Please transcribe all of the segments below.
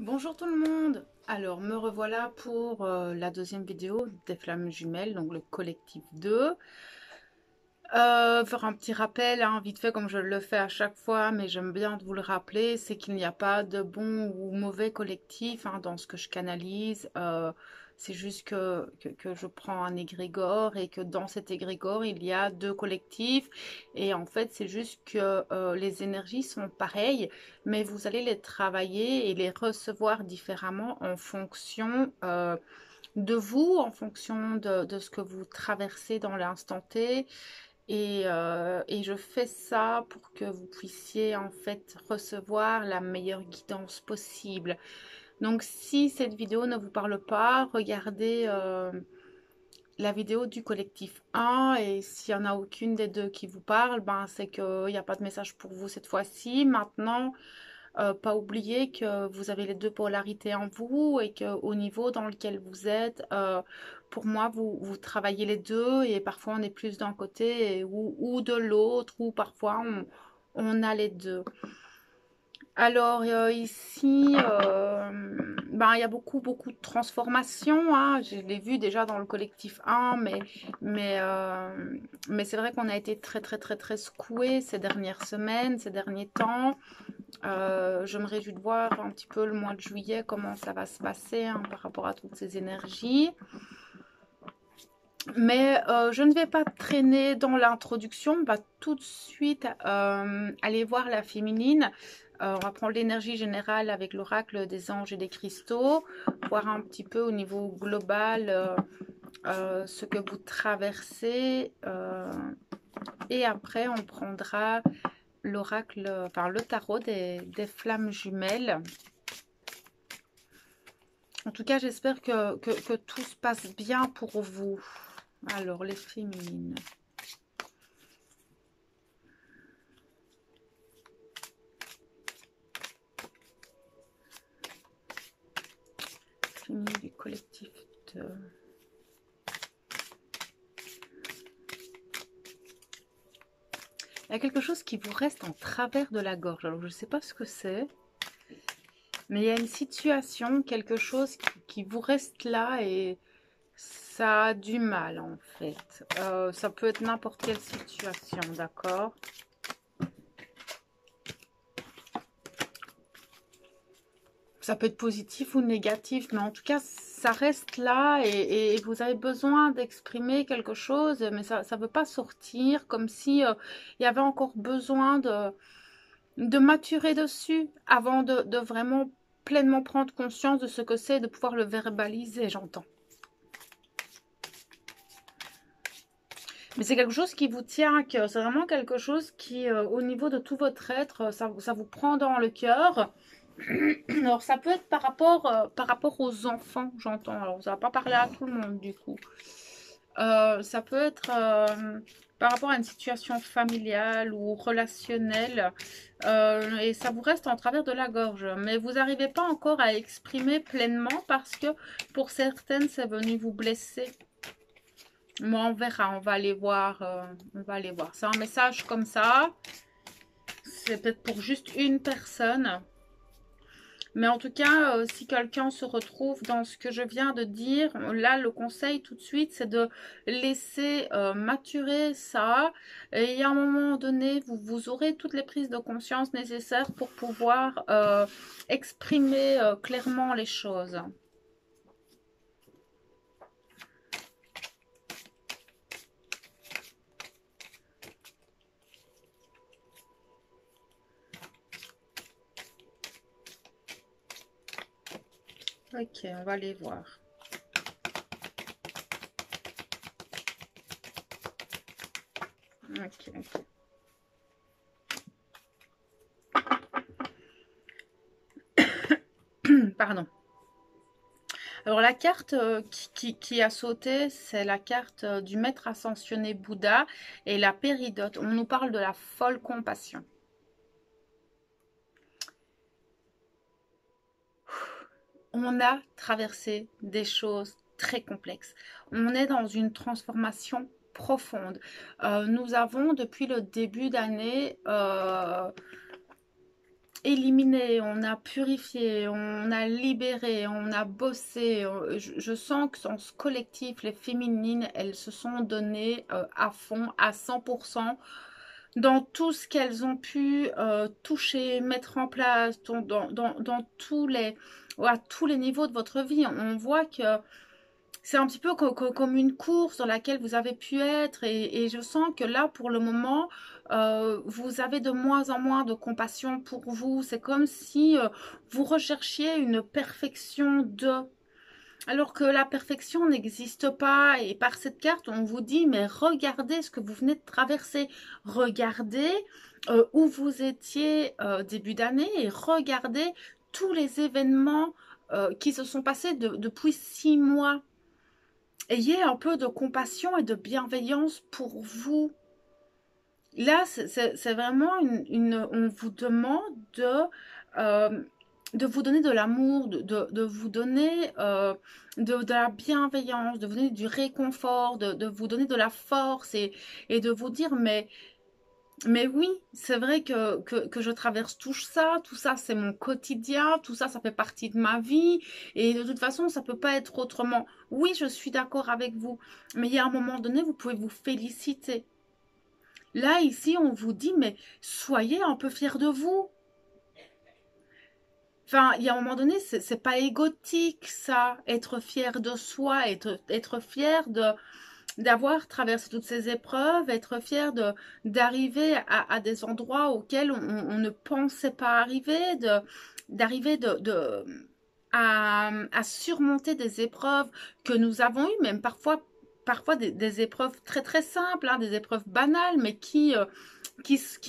Bonjour tout le monde. Alors me revoilà pour la deuxième vidéo des flammes jumelles, donc le collectif 2. Faire un petit rappel, hein, vite fait comme je le fais à chaque fois, mais j'aime bien de vous le rappeler, c'est qu'il n'y a pas de bon ou mauvais collectif, hein, dans ce que je canalise. C'est juste que je prends un égrégore et que dans cet égrégore, il y a deux collectifs. Et en fait, c'est juste que les énergies sont pareilles, mais vous allez les travailler et les recevoir différemment en fonction de vous, en fonction de ce que vous traversez dans l'instant T. Et je fais ça pour que vous puissiez en fait recevoir la meilleure guidance possible. Donc si cette vidéo ne vous parle pas, regardez la vidéo du collectif 1 et s'il n'y en a aucune des deux qui vous parle, ben c'est qu'il n'y a pas de message pour vous cette fois-ci. Maintenant, pas oublier que vous avez les deux polarités en vous et qu'au niveau dans lequel vous êtes, pour moi, vous travaillez les deux et parfois on est plus d'un côté ou de l'autre ou parfois on a les deux. Alors ici, ben, il y a beaucoup de transformations, hein. Je l'ai vu déjà dans le collectif 1, mais, euh, mais c'est vrai qu'on a été très secoué ces dernières semaines, ces derniers temps. Je me réjouis de voir un petit peu le mois de juillet, comment ça va se passer, hein, par rapport à toutes ces énergies. Mais je ne vais pas traîner dans l'introduction, on va tout de suite aller voir la féminine. On va prendre l'énergie générale avec l'oracle des anges et des cristaux, voir un petit peu au niveau global ce que vous traversez. Et après, on prendra l'oracle, enfin le tarot des flammes jumelles. En tout cas, j'espère que tout se passe bien pour vous. Alors, les féminines. Féminines du collectif de... Il y a quelque chose qui vous reste en travers de la gorge. Alors, je ne sais pas ce que c'est. Mais il y a une situation, quelque chose qui vous reste là et ça a du mal en fait. Ça peut être n'importe quelle situation, d'accord? Ça peut être positif ou négatif, mais en tout cas, ça reste là et vous avez besoin d'exprimer quelque chose, mais ça ne veut pas sortir, comme si il y avait encore besoin de maturer dessus avant de vraiment pleinement prendre conscience de ce que c'est, de pouvoir le verbaliser, j'entends. Mais c'est quelque chose qui vous tient à cœur, c'est vraiment quelque chose qui, au niveau de tout votre être, ça vous prend dans le cœur. Alors, ça peut être par rapport aux enfants, j'entends. Alors, ça va pas parler à tout le monde, du coup. Ça peut être par rapport à une situation familiale ou relationnelle. Et ça vous reste en travers de la gorge. Mais vous n'arrivez pas encore à exprimer pleinement parce que pour certaines, c'est venu vous blesser. Moi, on verra, on va aller voir. On va aller voir. C'est un message comme ça. C'est peut-être pour juste une personne. Mais en tout cas, si quelqu'un se retrouve dans ce que je viens de dire, là, le conseil tout de suite, c'est de laisser maturer ça. Et à un moment donné, vous aurez toutes les prises de conscience nécessaires pour pouvoir exprimer clairement les choses. Ok, on va les voir. Ok, ok. Pardon. Alors la carte qui a sauté, c'est la carte du maître ascensionné Bouddha et la péridote. On nous parle de la folle compassion. On a traversé des choses très complexes. On est dans une transformation profonde. Nous avons, depuis le début d'année, éliminé, on a purifié, on a libéré, on a bossé. Je sens que dans ce collectif, les féminines, elles se sont données à fond, à 100%, dans tout ce qu'elles ont pu toucher, mettre en place, dans à tous les niveaux de votre vie. On voit que c'est un petit peu comme une course dans laquelle vous avez pu être et je sens que là, pour le moment, vous avez de moins en moins de compassion pour vous. C'est comme si vous recherchiez une perfection alors que la perfection n'existe pas. Et par cette carte, on vous dit, mais regardez ce que vous venez de traverser. Regardez où vous étiez début d'année et regardez tous les événements qui se sont passés depuis 6 mois. Ayez un peu de compassion et de bienveillance pour vous. Là, c'est vraiment on vous demande euh, de vous donner de l'amour, de vous donner de la bienveillance, de vous donner du réconfort, de vous donner de la force et de vous dire, mais oui, c'est vrai que je traverse tout ça c'est mon quotidien, tout ça ça fait partie de ma vie et de toute façon ça peut pas être autrement. Oui, je suis d'accord avec vous, mais il y a un moment donné, vous pouvez vous féliciter. Là, ici, on vous dit, mais soyez un peu fiers de vous. Enfin, il y a un moment donné, c'est pas égotique ça, être fier de soi, être fier d'avoir traversé toutes ces épreuves, être fier d'arriver à des endroits auxquels on ne pensait pas arriver, d'arriver à surmonter des épreuves que nous avons eues, même parfois des épreuves très très simples, hein, des épreuves banales, mais qui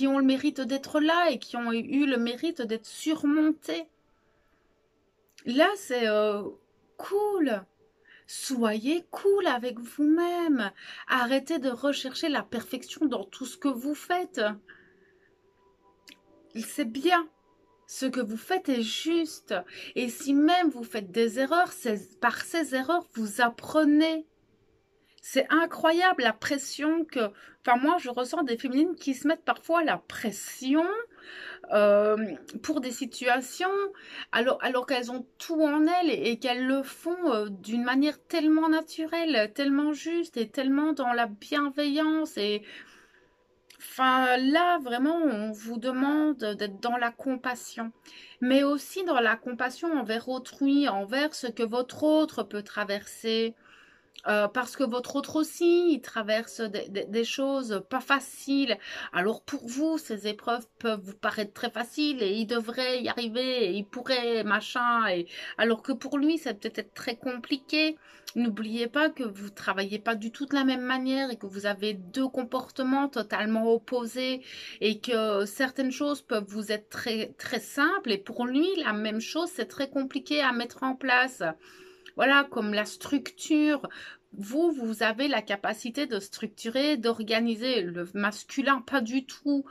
ont le mérite d'être là et qui ont eu le mérite d'être surmontées. Là, c'est cool. Soyez cool avec vous-même. Arrêtez de rechercher la perfection dans tout ce que vous faites. C'est bien. Ce que vous faites est juste. Et si même vous faites des erreurs, par ces erreurs, vous apprenez. C'est incroyable la pression que... Enfin, moi, je ressens des féminines qui se mettent parfois la pression euh, pour des situations, alors qu'elles ont tout en elles et qu'elles le font d'une manière tellement naturelle, tellement juste et tellement dans la bienveillance. Et enfin, là, vraiment, on vous demande d'être dans la compassion, mais aussi dans la compassion envers autrui, envers ce que votre autre peut traverser. Parce que votre autre aussi, il traverse des choses pas faciles. Alors pour vous, ces épreuves peuvent vous paraître très faciles et il devrait y arriver et il pourrait, machin. Alors que pour lui, ça peut être très compliqué. N'oubliez pas que vous travaillez pas du tout de la même manière et que vous avez deux comportements totalement opposés et que certaines choses peuvent vous être très, très simples et pour lui, la même chose, c'est très compliqué à mettre en place. Voilà, comme la structure. Vous avez la capacité de structurer, d'organiser. Le masculin, pas du tout.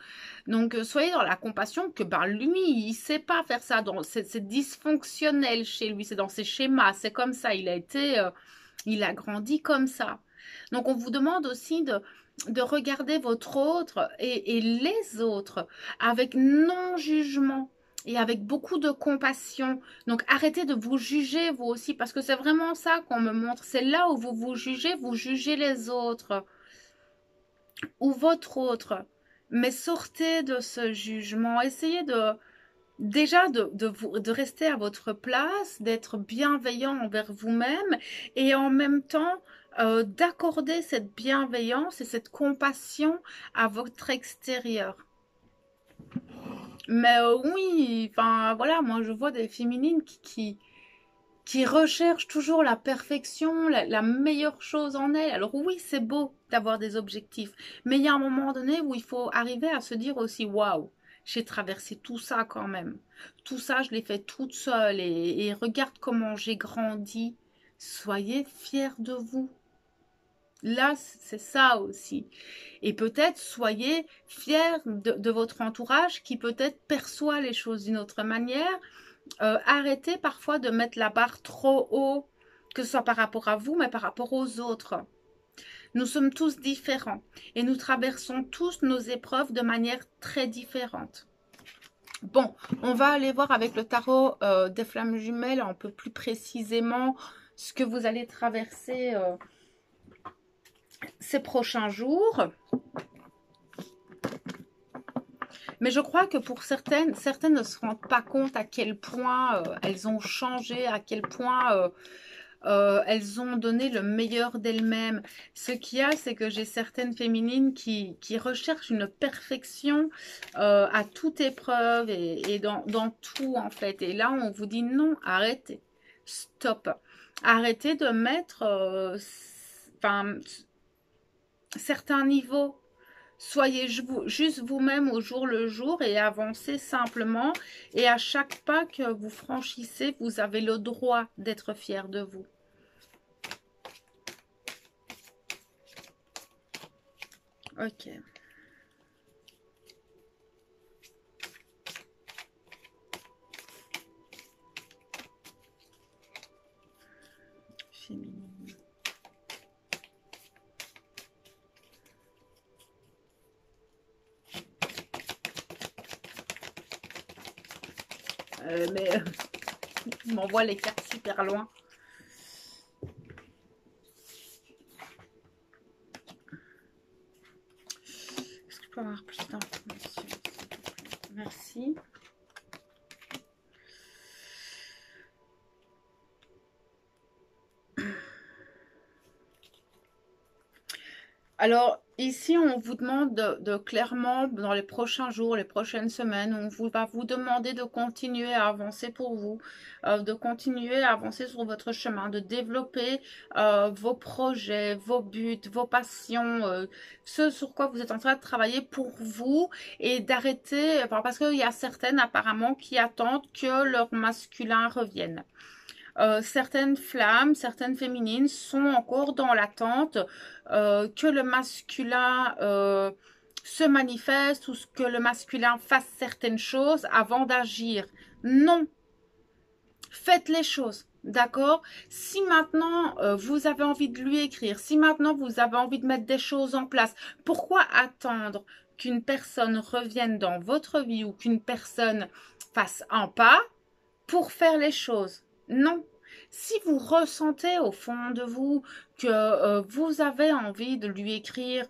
Donc, soyez dans la compassion que ben, lui, il sait pas faire ça. C'est dysfonctionnel chez lui. C'est dans ses schémas. C'est comme ça. Il a grandi comme ça. Donc, on vous demande aussi de regarder votre autre et les autres avec non-jugement et avec beaucoup de compassion. Donc arrêtez de vous juger vous aussi, parce que c'est vraiment ça qu'on me montre. C'est là où vous jugez les autres ou votre autre. Mais sortez de ce jugement. Essayez de rester à votre place, d'être bienveillant envers vous-même et en même temps d'accorder cette bienveillance et cette compassion à votre extérieur. Mais oui, enfin voilà, moi je vois des féminines qui recherchent toujours la perfection, la meilleure chose en elles. Alors oui, c'est beau d'avoir des objectifs, mais il y a un moment donné où il faut arriver à se dire aussi, waouh, j'ai traversé tout ça quand même. Tout ça, je l'ai fait toute seule et regarde comment j'ai grandi. Soyez fiers de vous. Là, c'est ça aussi. Et peut-être soyez fiers de votre entourage qui peut-être perçoit les choses d'une autre manière. Arrêtez parfois de mettre la barre trop haut, que ce soit par rapport à vous, mais par rapport aux autres. Nous sommes tous différents et nous traversons tous nos épreuves de manière très différente. Bon, on va aller voir avec le tarot des flammes jumelles un peu plus précisément ce que vous allez traverser ces prochains jours. Mais je crois que pour certaines ne se rendent pas compte à quel point elles ont changé, à quel point elles ont donné le meilleur d'elles-mêmes. Ce qu'il y a, c'est que j'ai certaines féminines qui recherchent une perfection à toute épreuve et dans tout en fait. Et là, on vous dit non, arrêtez, stop. Arrêtez de mettre certains niveaux. Soyez juste vous-même au jour le jour et avancez simplement. Et à chaque pas que vous franchissez, vous avez le droit d'être fier de vous. Ok. Féminine. Mais il m'envoie les cartes super loin. Est-ce que je peux avoir plus d'informations, s'il te plaît? Merci. Alors, ici, on vous demande de clairement, dans les prochains jours, les prochaines semaines, va vous demander de continuer à avancer pour vous, de continuer à avancer sur votre chemin, de développer vos projets, vos buts, vos passions, ce sur quoi vous êtes en train de travailler pour vous et d'arrêter, parce qu'il y a certaines apparemment qui attendent que leur masculin revienne. Certaines flammes, certaines féminines sont encore dans l'attente que le masculin se manifeste ou que le masculin fasse certaines choses avant d'agir. Non, faites les choses. D'accord? Si maintenant vous avez envie de lui écrire, si maintenant vous avez envie de mettre des choses en place, pourquoi attendre qu'une personne revienne dans votre vie ou qu'une personne fasse un pas pour faire les choses? Non. Si vous ressentez au fond de vous que vous avez envie de lui écrire,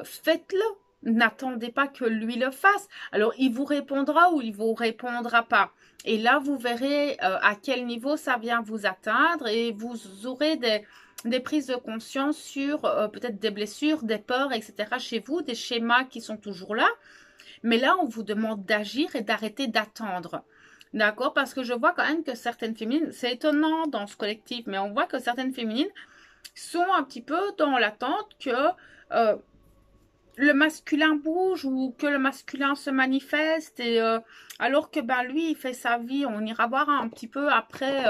faites-le. N'attendez pas que lui le fasse. Alors, il vous répondra ou il vous répondra pas. Et là, vous verrez à quel niveau ça vient vous atteindre et vous aurez des prises de conscience sur peut-être des blessures, des peurs, etc. chez vous, des schémas qui sont toujours là. Mais là, on vous demande d'agir et d'arrêter d'attendre. D'accord? Parce que je vois quand même que certaines féminines, c'est étonnant dans ce collectif, mais on voit que certaines féminines sont un petit peu dans l'attente que le masculin bouge ou que le masculin se manifeste. Et alors que ben, lui, il fait sa vie. On ira voir un petit peu après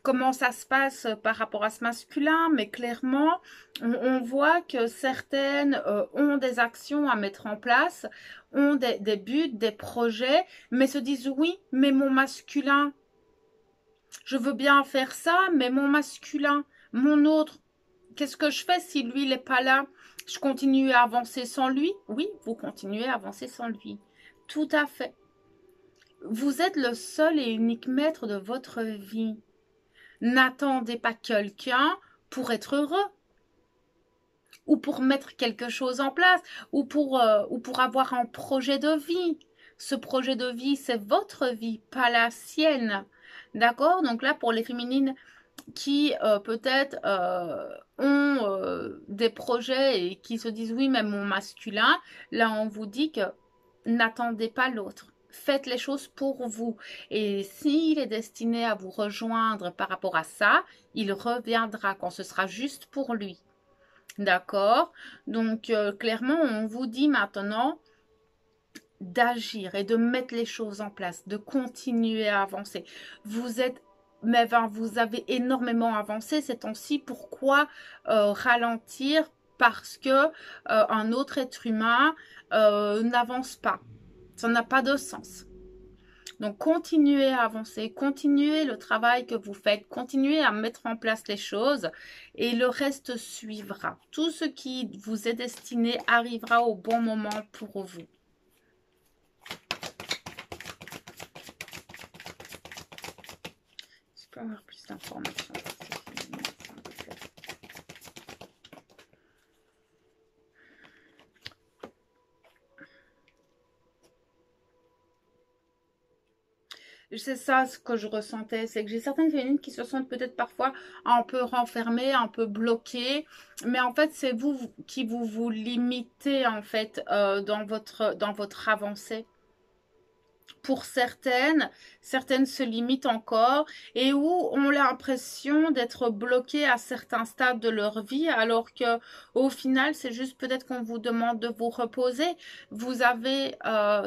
comment ça se passe par rapport à ce masculin, mais clairement, on voit que certaines ont des actions à mettre en place, ont des buts, des projets, mais se disent oui, mais mon masculin, je veux bien faire ça, mais mon masculin, mon autre, qu'est-ce que je fais si lui, il n'est pas là? Je continue à avancer sans lui? Oui, vous continuez à avancer sans lui. Tout à fait. Vous êtes le seul et unique maître de votre vie. N'attendez pas quelqu'un pour être heureux ou pour mettre quelque chose en place ou pour avoir un projet de vie. Ce projet de vie, c'est votre vie, pas la sienne. D'accord? Donc là, pour les féminines qui peut-être ont des projets et qui se disent oui, mais mon masculin, là, on vous dit que n'attendez pas l'autre. Faites les choses pour vous. Et s'il est destiné à vous rejoindre par rapport à ça, il reviendra quand ce sera juste pour lui. D'accord? Donc, clairement, on vous dit maintenant d'agir et de mettre les choses en place, de continuer à avancer. Vous êtes mais ben, vous avez énormément avancé ces temps-ci. Pourquoi ralentir parce que un autre être humain n'avance pas? Ça n'a pas de sens. Donc, continuez à avancer, continuez le travail que vous faites, continuez à mettre en place les choses et le reste suivra. Tout ce qui vous est destiné arrivera au bon moment pour vous. peux avoir plus d'informations sur cette féminine, s'il vous plaît. C'est ça ce que je ressentais, c'est que j'ai certaines féminines qui se sentent peut-être parfois un peu renfermées, un peu bloquées, mais en fait c'est qui vous limitez en fait dans votre avancée. Pour certaines se limitent encore et où ont l'impression d'être bloquées à certains stades de leur vie, alors que au final, c'est juste peut-être qu'on vous demande de vous reposer. Vous avez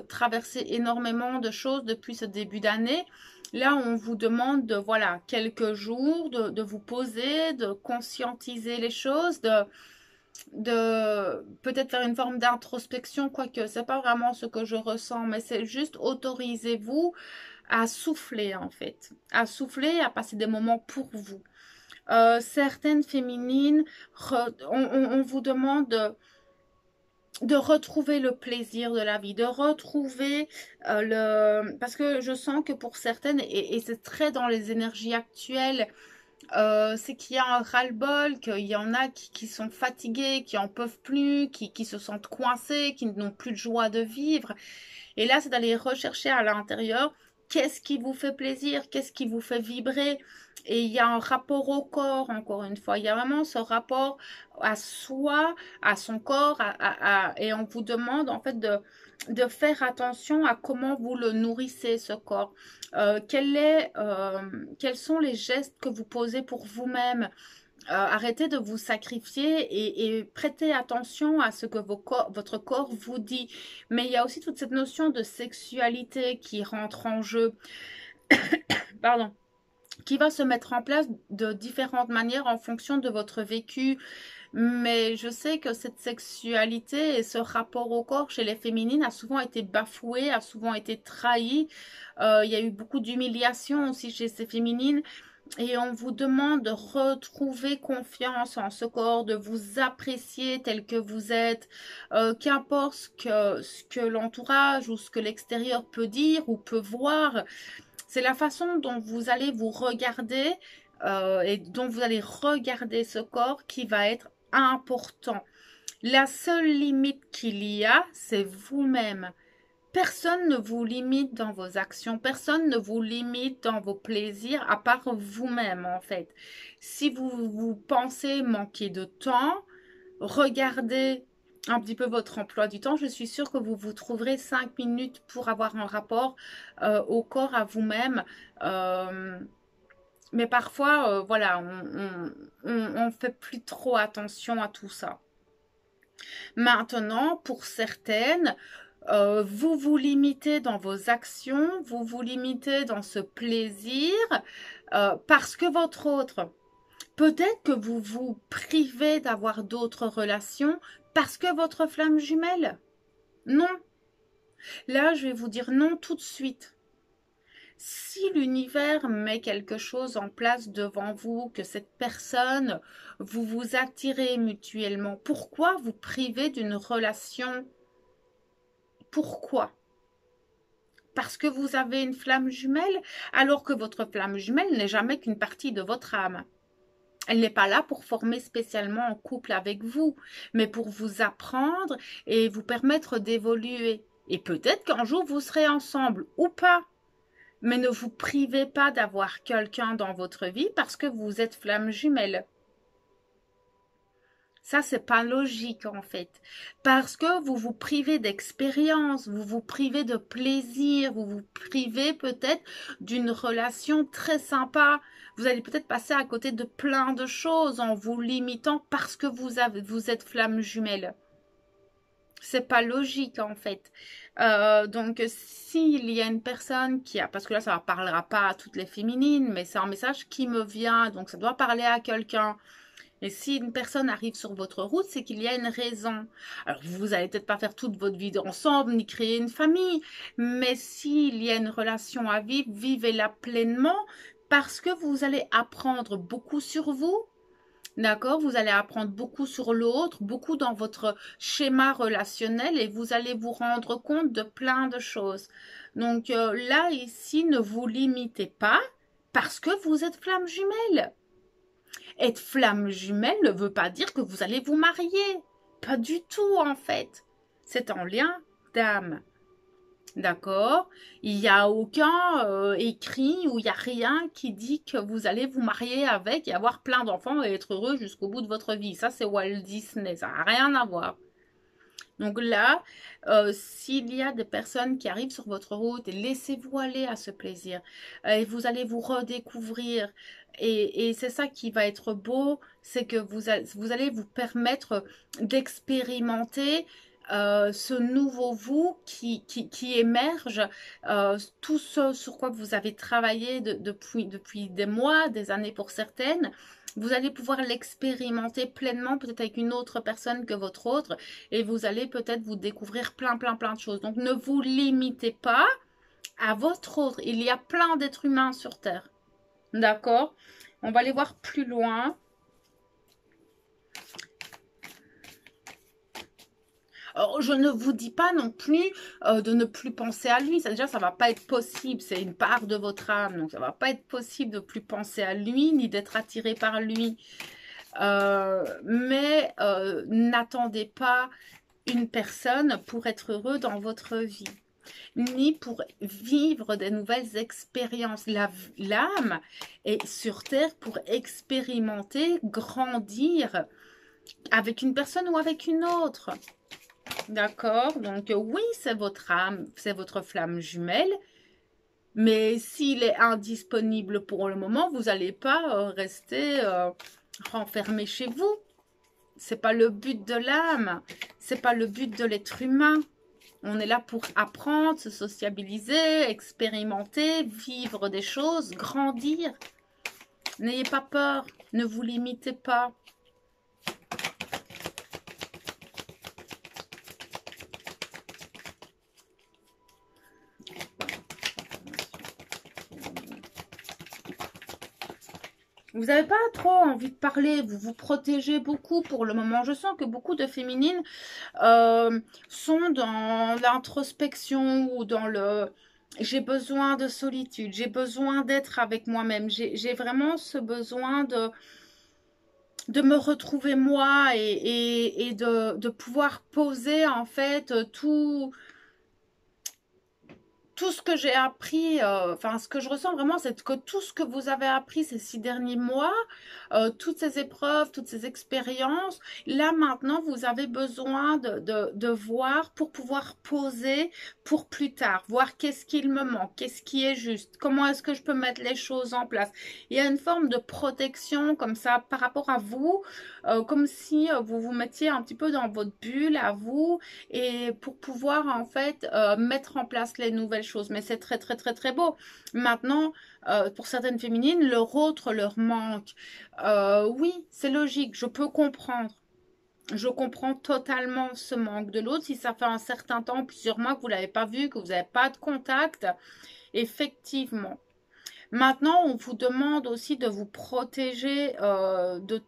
traversé énormément de choses depuis ce début d'année. Là, on vous demande de, voilà, quelques jours, de vous poser, de conscientiser les choses, de peut-être faire une forme d'introspection, quoique c'est pas vraiment ce que je ressens, mais c'est juste autorisez-vous à souffler en fait, à souffler, à passer des moments pour vous. Certaines féminines, on vous demande de retrouver le plaisir de la vie, de retrouver parce que je sens que pour certaines, et c'est très dans les énergies actuelles, c'est qu'il y a un ras-le-bol, qu'il y en a qui sont fatigués, qui en peuvent plus, qui se sentent coincés, qui n'ont plus de joie de vivre. Et là, c'est d'aller rechercher à l'intérieur qu'est-ce qui vous fait plaisir, qu'est-ce qui vous fait vibrer. Et il y a un rapport au corps, encore une fois. Il y a vraiment ce rapport à soi, à son corps, et on vous demande en fait de faire attention à comment vous le nourrissez, ce corps. Quels sont les gestes que vous posez pour vous-même? Arrêtez de vous sacrifier et prêtez attention à ce que votre corps vous dit. Mais il y a aussi toute cette notion de sexualité qui rentre en jeu. Pardon. Qui va se mettre en place de différentes manières en fonction de votre vécu. Mais je sais que cette sexualité et ce rapport au corps chez les féminines a souvent été bafoué, a souvent été trahi. Il y a eu beaucoup d'humiliation aussi chez ces féminines. Et on vous demande de retrouver confiance en ce corps, de vous apprécier tel que vous êtes, qu'importe ce que l'entourage ou ce que l'extérieur peut dire ou peut voir. C'est la façon dont vous allez vous regarder et dont vous allez regarder ce corps qui va être important. La seule limite qu'il y a, c'est vous-même. Personne ne vous limite dans vos actions, personne ne vous limite dans vos plaisirs, à part vous-même en fait. Si vous pensez manquer de temps, regardez un petit peu votre emploi du temps. Je suis sûre que vous vous trouverez 5 minutes pour avoir un rapport au corps, à vous-même. Mais parfois, voilà, on fait plus trop attention à tout ça. Maintenant, pour certaines, vous vous limitez dans vos actions, vous vous limitez dans ce plaisir parce que votre autre, peut-être que vous vous privez d'avoir d'autres relations parce que votre flamme jumelle. Non. Là, je vais vous dire non tout de suite. Si l'univers met quelque chose en place devant vous, que cette personne, vous vous attirez mutuellement, pourquoi vous privez d'une relation? Pourquoi? Parce que vous avez une flamme jumelle, alors que votre flamme jumelle n'est jamais qu'une partie de votre âme. Elle n'est pas là pour former spécialement un couple avec vous, mais pour vous apprendre et vous permettre d'évoluer. Et peut-être qu'un jour vous serez ensemble ou pas. Mais ne vous privez pas d'avoir quelqu'un dans votre vie parce que vous êtes flamme jumelle. Ça, c'est pas logique en fait. Parce que vous vous privez d'expérience, vous vous privez de plaisir, vous vous privez peut-être d'une relation très sympa. Vous allez peut-être passer à côté de plein de choses en vous limitant parce que vous êtes flamme jumelle. C'est pas logique en fait. Donc s'il y a une personne qui a, parce que là ça ne parlera pas à toutes les féminines, mais c'est un message qui me vient, donc ça doit parler à quelqu'un. Et si une personne arrive sur votre route, c'est qu'il y a une raison. Alors vous allez peut-être pas faire toute votre vie ensemble, ni créer une famille, mais s'il y a une relation à vivre, vivez-la pleinement, parce que vous allez apprendre beaucoup sur vous. D'accord, vous allez apprendre beaucoup sur l'autre, beaucoup dans votre schéma relationnel et vous allez vous rendre compte de plein de choses. Donc là, ici, ne vous limitez pas, Parce que vous êtes flamme jumelle. Être flamme jumelle ne veut pas dire que vous allez vous marier. Pas du tout, en fait. C'est en lien d'âme. D'accord? Il n'y a aucun écrit ou il n'y a rien qui dit que vous allez vous marier avec et avoir plein d'enfants et être heureux jusqu'au bout de votre vie. Ça, c'est Walt Disney. Ça n'a rien à voir. Donc là, s'il y a des personnes qui arrivent sur votre route, laissez-vous aller à ce plaisir. Et vous allez vous redécouvrir. Et c'est ça qui va être beau, c'est que vous allez vous permettre d'expérimenter ce nouveau vous qui émerge, tout ce sur quoi vous avez travaillé depuis des mois, des années pour certaines. Vous allez pouvoir l'expérimenter pleinement, peut-être avec une autre personne que votre autre, et vous allez peut-être vous découvrir plein de choses. Donc ne vous limitez pas à votre autre. Il y a plein d'êtres humains sur Terre. D'accord? On va aller voir plus loin. Alors, je ne vous dis pas non plus de ne plus penser à lui. Ça, déjà, ça ne va pas être possible. C'est une part de votre âme. Donc, ça ne va pas être possible de plus penser à lui, ni d'être attiré par lui. Mais n'attendez pas une personne pour être heureux dans votre vie, ni pour vivre des nouvelles expériences. L'âme est sur Terre pour expérimenter, grandir avec une personne ou avec une autre. D'accord? Donc oui, c'est votre âme, c'est votre flamme jumelle. Mais s'il est indisponible pour le moment, vous n'allez pas rester renfermé chez vous. C'est pas le but de l'âme. C'est pas le but de l'être humain. On est là pour apprendre, se sociabiliser, expérimenter, vivre des choses, grandir. N'ayez pas peur. Ne vous limitez pas. Vous n'avez pas trop envie de parler, vous vous protégez beaucoup pour le moment. Je sens que beaucoup de féminines sont dans l'introspection ou dans le j'ai besoin de solitude, j'ai besoin d'être avec moi-même, j'ai vraiment ce besoin de me retrouver moi et de pouvoir poser en fait tout ce que j'ai appris, enfin ce que je ressens vraiment, c'est que tout ce que vous avez appris ces 6 derniers mois, toutes ces épreuves, toutes ces expériences, là maintenant vous avez besoin de voir pour pouvoir poser pour plus tard, voir qu'est-ce qu'il me manque, qu'est-ce qui est juste, comment est-ce que je peux mettre les choses en place. Il y a une forme de protection comme ça par rapport à vous, comme si vous vous mettiez un petit peu dans votre bulle à vous et pour pouvoir en fait mettre en place les nouvelles choses. Mais c'est très beau. Maintenant, pour certaines féminines, leur autre leur manque. Oui, c'est logique, je peux comprendre. Je comprends totalement ce manque de l'autre. Si ça fait un certain temps, plusieurs mois que vous ne l'avez pas vu, que vous n'avez pas de contact, effectivement. Maintenant, on vous demande aussi de vous protéger de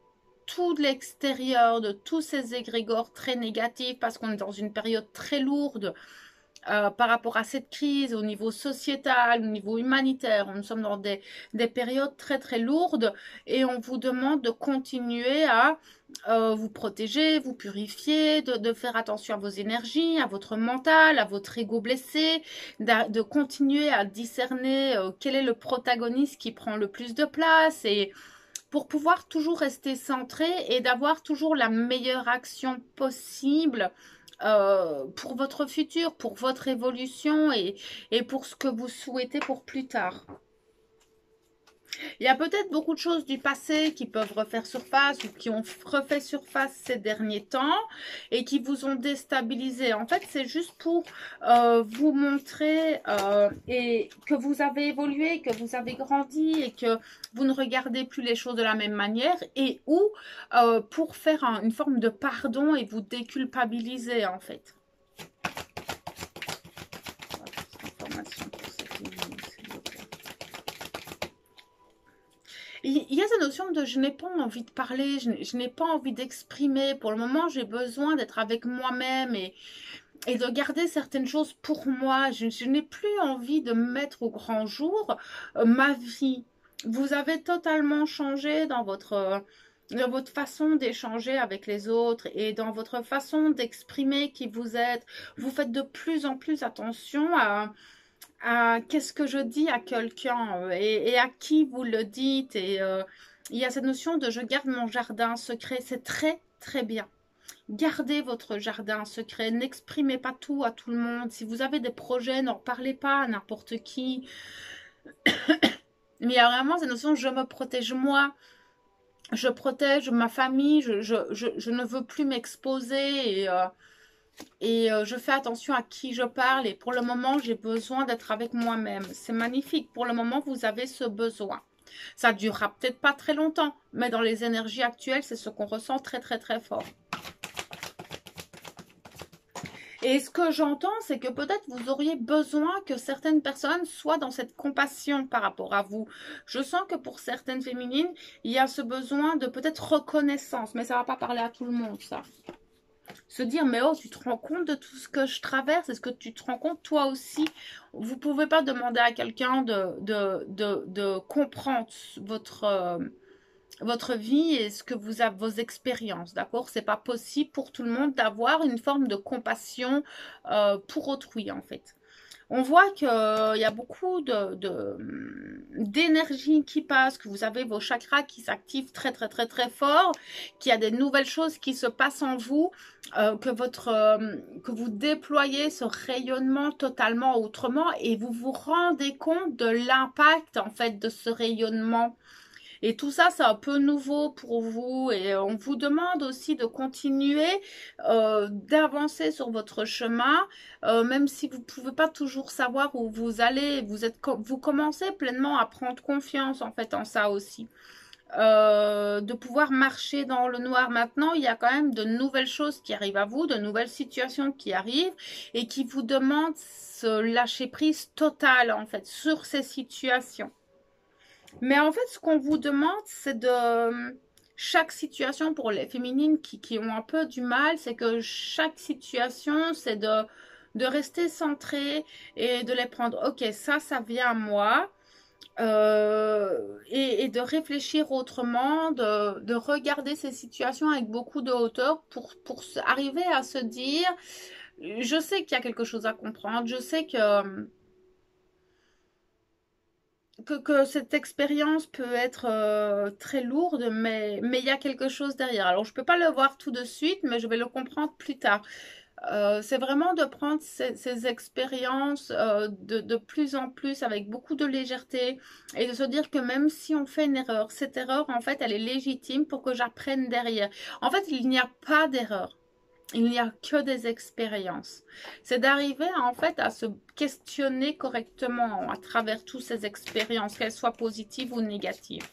tout l'extérieur, de tous ces égrégores très négatifs, parce qu'on est dans une période très lourde par rapport à cette crise, au niveau sociétal, au niveau humanitaire. Nous sommes dans des périodes très lourdes et on vous demande de continuer à vous protéger, vous purifier, de faire attention à vos énergies, à votre mental, à votre ego blessé, de continuer à discerner quel est le protagoniste qui prend le plus de place et pour pouvoir toujours rester centré et d'avoir toujours la meilleure action possible pour votre futur, pour votre évolution et pour ce que vous souhaitez pour plus tard. Il y a peut-être beaucoup de choses du passé qui peuvent refaire surface ou qui ont refait surface ces derniers temps et qui vous ont déstabilisé. En fait, c'est juste pour vous montrer et que vous avez évolué, que vous avez grandi et que vous ne regardez plus les choses de la même manière et ou pour faire une forme de pardon et vous déculpabiliser en fait. Il y a cette notion de je n'ai pas envie de parler, je n'ai pas envie d'exprimer. Pour le moment, j'ai besoin d'être avec moi-même et de garder certaines choses pour moi. Je n'ai plus envie de mettre au grand jour ma vie. Vous avez totalement changé dans votre façon d'échanger avec les autres et dans votre façon d'exprimer qui vous êtes. Vous faites de plus en plus attention à qu'est-ce que je dis à quelqu'un et à qui vous le dites. Et il y a cette notion de je garde mon jardin secret. C'est très, très bien. Gardez votre jardin secret, n'exprimez pas tout à tout le monde. Si vous avez des projets, n'en parlez pas à n'importe qui. Mais il y a vraiment cette notion, je me protège moi, je protège ma famille, je ne veux plus m'exposer et je fais attention à qui je parle. Et pour le moment, j'ai besoin d'être avec moi-même. C'est magnifique. Pour le moment, vous avez ce besoin. Ça durera peut-être pas très longtemps, mais dans les énergies actuelles, c'est ce qu'on ressent très très très fort. Et ce que j'entends, c'est que peut-être vous auriez besoin que certaines personnes soient dans cette compassion par rapport à vous. Je sens que pour certaines féminines, il y a ce besoin de peut-être reconnaissance, mais ça ne va pas parler à tout le monde, ça. Se dire, mais oh, tu te rends compte de tout ce que je traverse? Est-ce que tu te rends compte toi aussi? Vous ne pouvez pas demander à quelqu'un de comprendre votre vie et ce que vous avez, vos expériences, d'accord? C'est pas possible pour tout le monde d'avoir une forme de compassion pour autrui, en fait. On voit qu'il y a beaucoup d'énergie qui passe, que vous avez vos chakras qui s'activent très très très très fort, qu'il y a des nouvelles choses qui se passent en vous, que vous déployez ce rayonnement totalement autrement et vous vous rendez compte de l'impact en fait de ce rayonnement. Et tout ça, c'est un peu nouveau pour vous et on vous demande aussi de continuer d'avancer sur votre chemin, même si vous ne pouvez pas toujours savoir où vous allez. Vous commencez pleinement à prendre confiance en fait en ça aussi. De pouvoir marcher dans le noir maintenant, il y a quand même de nouvelles choses qui arrivent à vous, de nouvelles situations qui arrivent et qui vous demandent ce lâcher prise total en fait sur ces situations. Mais en fait, ce qu'on vous demande, c'est de... Chaque situation pour les féminines qui ont un peu du mal, c'est que chaque situation, c'est de rester centré et de les prendre. Ok, ça vient à moi. Et de réfléchir autrement, de regarder ces situations avec beaucoup de hauteur pour arriver à se dire, je sais qu'il y a quelque chose à comprendre, je sais que cette expérience peut être très lourde, mais il y a quelque chose derrière. Alors, je ne peux pas le voir tout de suite, mais je vais le comprendre plus tard. C'est vraiment de prendre ces expériences de plus en plus avec beaucoup de légèreté et de se dire que même si on fait une erreur, cette erreur, en fait, elle est légitime pour que j'apprenne derrière. En fait, il n'y a pas d'erreur. Il n'y a que des expériences. C'est d'arriver en fait à se questionner correctement à travers toutes ces expériences, qu'elles soient positives ou négatives.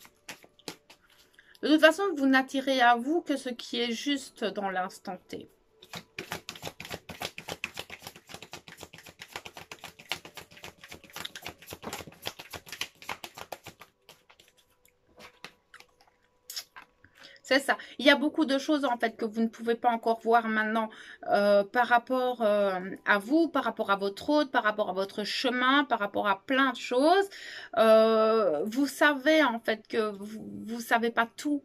De toute façon, vous n'attirez à vous que ce qui est juste dans l'instant T. C'est ça. Il y a beaucoup de choses en fait que vous ne pouvez pas encore voir maintenant par rapport à vous, par rapport à votre hôte, par rapport à votre chemin, par rapport à plein de choses. Vous savez en fait que vous savez pas tout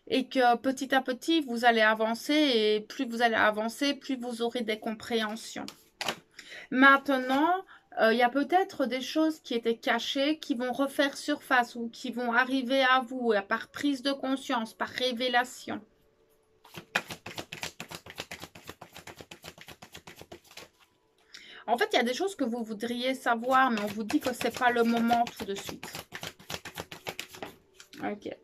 et que petit à petit vous allez avancer et plus vous allez avancer, plus vous aurez des compréhensions. Maintenant, il y a peut-être des choses qui étaient cachées qui vont refaire surface ou qui vont arriver à vous par prise de conscience, par révélation. En fait, il y a des choses que vous voudriez savoir, mais on vous dit que c'est pas le moment tout de suite. Ok.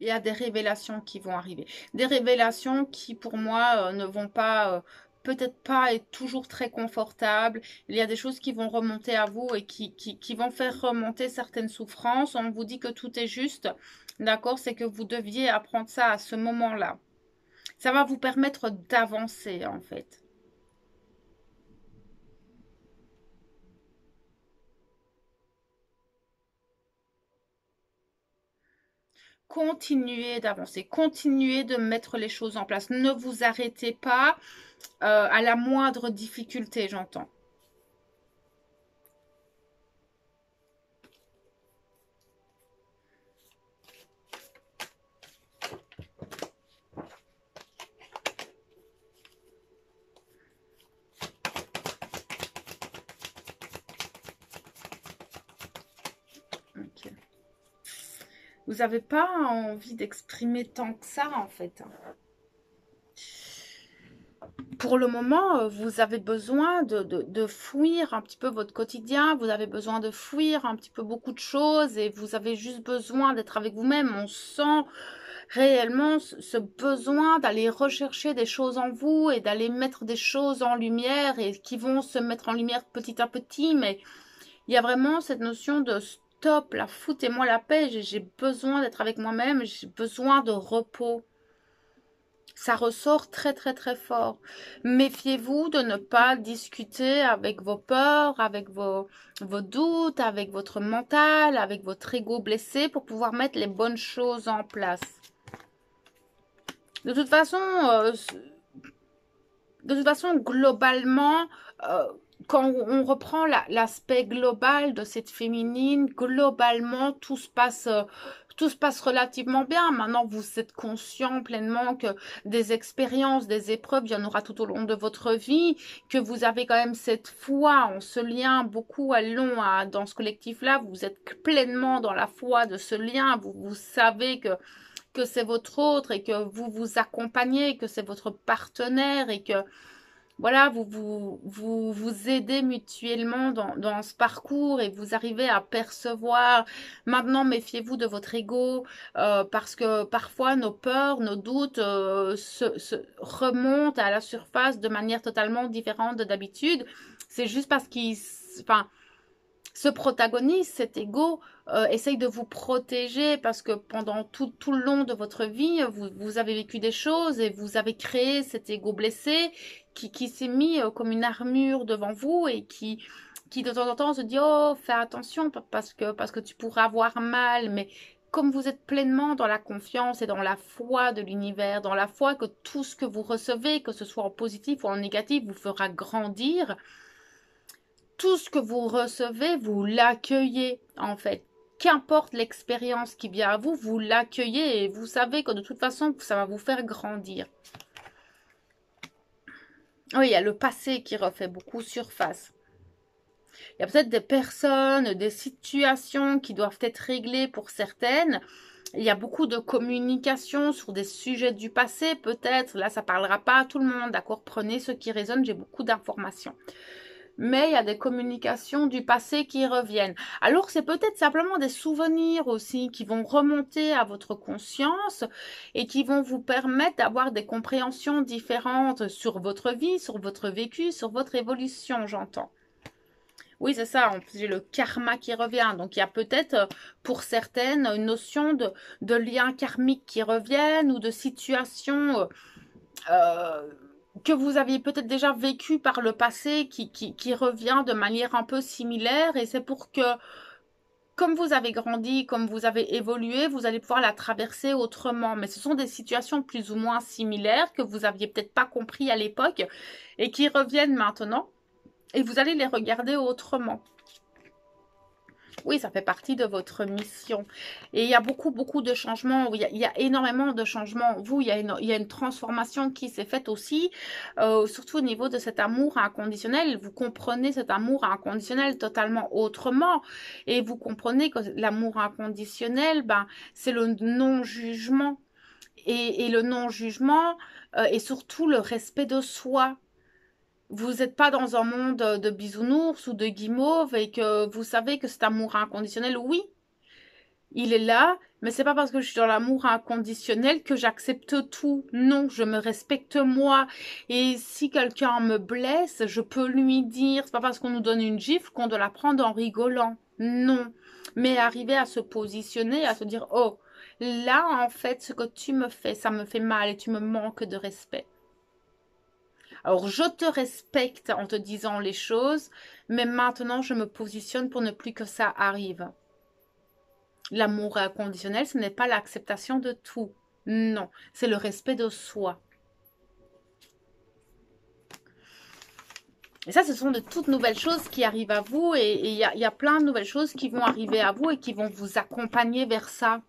Il y a des révélations qui vont arriver. Des révélations qui, pour moi, ne vont pas, peut-être pas être toujours très confortables. Il y a des choses qui vont remonter à vous et qui vont faire remonter certaines souffrances. On vous dit que tout est juste. D'accord? C'est que vous deviez apprendre ça à ce moment-là. Ça va vous permettre d'avancer, en fait. continuez d'avancer, continuez de mettre les choses en place. Ne vous arrêtez pas à la moindre difficulté, j'entends. Ok. Vous n'avez pas envie d'exprimer tant que ça, en fait. Pour le moment, vous avez besoin de fuir un petit peu votre quotidien, vous avez besoin de fuir un petit peu beaucoup de choses et vous avez juste besoin d'être avec vous-même. On sent réellement ce besoin d'aller rechercher des choses en vous et d'aller mettre des choses en lumière et qui vont se mettre en lumière petit à petit, mais il y a vraiment cette notion de stop, là, foutez-moi la paix, j'ai besoin d'être avec moi-même, j'ai besoin de repos. Ça ressort très très très fort. Méfiez-vous de ne pas discuter avec vos peurs, avec vos doutes, avec votre mental, avec votre ego blessé pour pouvoir mettre les bonnes choses en place. De toute façon, globalement, euh, quand on reprend l'aspect global de cette féminine, globalement, tout se passe relativement bien. Maintenant, vous êtes conscient pleinement que des expériences, des épreuves, il y en aura tout au long de votre vie, que vous avez quand même cette foi en ce lien beaucoup dans ce collectif-là. Vous êtes pleinement dans la foi de ce lien. Vous savez que c'est votre autre et que vous vous accompagnez, que c'est votre partenaire et que voilà, vous aidez mutuellement dans ce parcours et vous arrivez à percevoir. Maintenant, méfiez-vous de votre ego parce que parfois nos peurs, nos doutes se remontent à la surface de manière totalement différente de d'habitude. C'est juste parce enfin, ce protagoniste, cet ego, essaye de vous protéger parce que pendant tout le long de votre vie, vous avez vécu des choses et vous avez créé cet ego blessé qui s'est mis comme une armure devant vous et qui de temps en temps se dit oh fais attention parce que tu pourras avoir mal, mais comme vous êtes pleinement dans la confiance et dans la foi de l'univers, dans la foi que tout ce que vous recevez, que ce soit en positif ou en négatif, vous fera grandir, tout ce que vous recevez, vous l'accueillez en fait. Qu'importe l'expérience qui vient à vous, vous l'accueillez et vous savez que de toute façon, ça va vous faire grandir. Oui, il y a le passé qui refait beaucoup surface. Il y a peut-être des personnes, des situations qui doivent être réglées pour certaines. Il y a beaucoup de communication sur des sujets du passé, peut-être. Là, ça ne parlera pas à tout le monde, d'accord? Prenez ce qui résonne, j'ai beaucoup d'informations. Mais il y a des communications du passé qui reviennent. Alors, c'est peut-être simplement des souvenirs aussi qui vont remonter à votre conscience et qui vont vous permettre d'avoir des compréhensions différentes sur votre vie, sur votre vécu, sur votre évolution, j'entends. Oui, c'est ça. En plus, j'ai le karma qui revient. Donc, il y a peut-être pour certaines une notion de liens karmiques qui reviennent ou de situations que vous aviez peut-être déjà vécu par le passé qui revient de manière un peu similaire. Et c'est pour que, comme vous avez grandi, comme vous avez évolué, vous allez pouvoir la traverser autrement. Mais ce sont des situations plus ou moins similaires que vous aviez peut-être pas compris à l'époque et qui reviennent maintenant. Et vous allez les regarder autrement. Oui, ça fait partie de votre mission. Et il y a beaucoup de changements. Il y a énormément de changements. Il y a une transformation qui s'est faite aussi, surtout au niveau de cet amour inconditionnel. Vous comprenez cet amour inconditionnel totalement autrement. Et vous comprenez que l'amour inconditionnel, ben, c'est le non-jugement. Et le non-jugement et surtout le respect de soi. Vous n'êtes pas dans un monde de bisounours ou de guimauve et que vous savez que cet amour inconditionnel, oui, il est là, mais c'est pas parce que je suis dans l'amour inconditionnel que j'accepte tout. Non, je me respecte moi. Et si quelqu'un me blesse, je peux lui dire, c'est pas parce qu'on nous donne une gifle qu'on doit la prendre en rigolant. Non. Mais arriver à se positionner, à se dire, oh, là, en fait, ce que tu me fais, ça me fait mal et tu me manques de respect. Alors, je te respecte en te disant les choses, mais maintenant, je me positionne pour ne plus que ça arrive. L'amour inconditionnel, ce n'est pas l'acceptation de tout. Non, c'est le respect de soi. Et ça, ce sont de toutes nouvelles choses qui arrivent à vous et il y a plein de nouvelles choses qui vont arriver à vous et qui vont vous accompagner vers ça.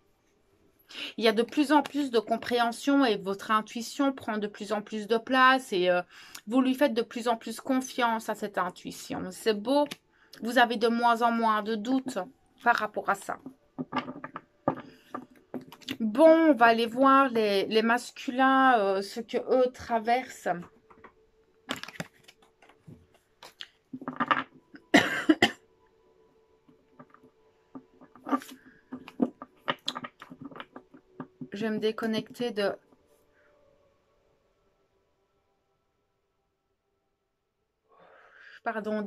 Il y a de plus en plus de compréhension et votre intuition prend de plus en plus de place et vous lui faites de plus en plus confiance à cette intuition. C'est beau, vous avez de moins en moins de doutes par rapport à ça. Bon, on va aller voir les masculins, ce que eux traversent. Je vais me déconnecter des